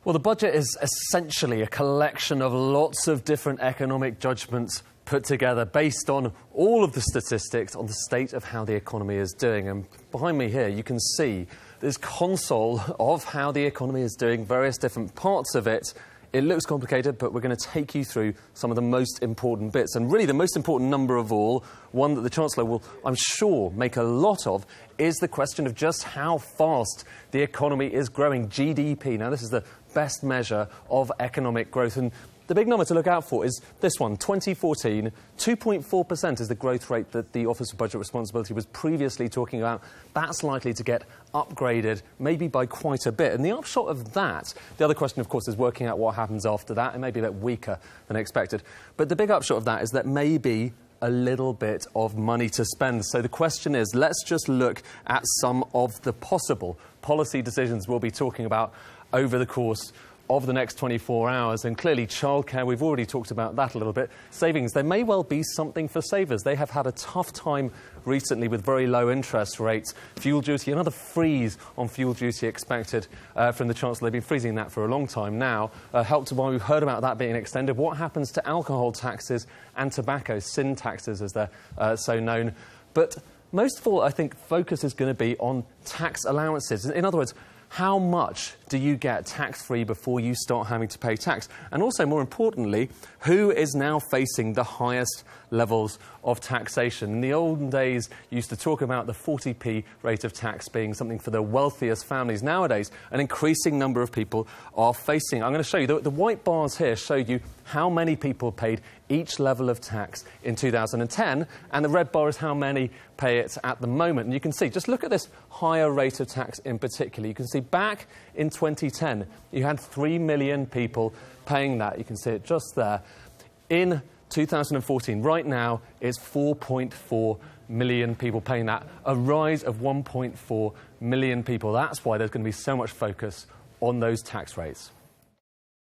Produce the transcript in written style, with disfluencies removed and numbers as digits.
Well, the budget is essentially a collection of lots of different economic judgments put together based on all of the statistics on the state of how the economy is doing. And behind me here, you can see this console of how the economy is doing, various different parts of it. It looks complicated, but we're going to take you through some of the most important bits. And really the most important number of all, one that the Chancellor will, I'm sure, make a lot of, is the question of just how fast the economy is growing. GDP. Now, this is the best measure of economic growth. And the big number to look out for is this one, 2014. 2.4% is the growth rate that the Office of Budget Responsibility was previously talking about. That's likely to get upgraded, maybe by quite a bit. And the upshot of that, the other question, of course, is working out what happens after that. It may be a bit weaker than expected. But the big upshot of that is that maybe a little bit of money to spend. So the question is, let's just look at some of the possible policy decisions we'll be talking about over the course of the next 24 hours. And clearly childcare, we've already talked about that a little bit. Savings, there may well be something for savers. They have had a tough time recently with very low interest rates. Fuel duty, another freeze on fuel duty expected from the Chancellor. They've been freezing that for a long time now. Help to Buy, we've heard about that being extended. What happens to alcohol taxes and tobacco, sin taxes as they're so known? But most of all, I think focus is going to be on tax allowances. In other words, how much do you get tax-free before you start having to pay tax? And also, more importantly, who is now facing the highest levels of taxation? In the olden days, you used to talk about the 40p rate of tax being something for the wealthiest families. Nowadays, an increasing number of people are facing. I'm going to show you, the white bars here show you how many people paid each level of tax in 2010, and the red bar is how many pay it at the moment. And you can see, just look at this higher rate of tax in particular. You can see back in 2010, you had 3 million people paying that. You can see it just there. In 2014, right now, it's 4.4 million people paying that, a rise of 1.4 million people. That's why there's going to be so much focus on those tax rates.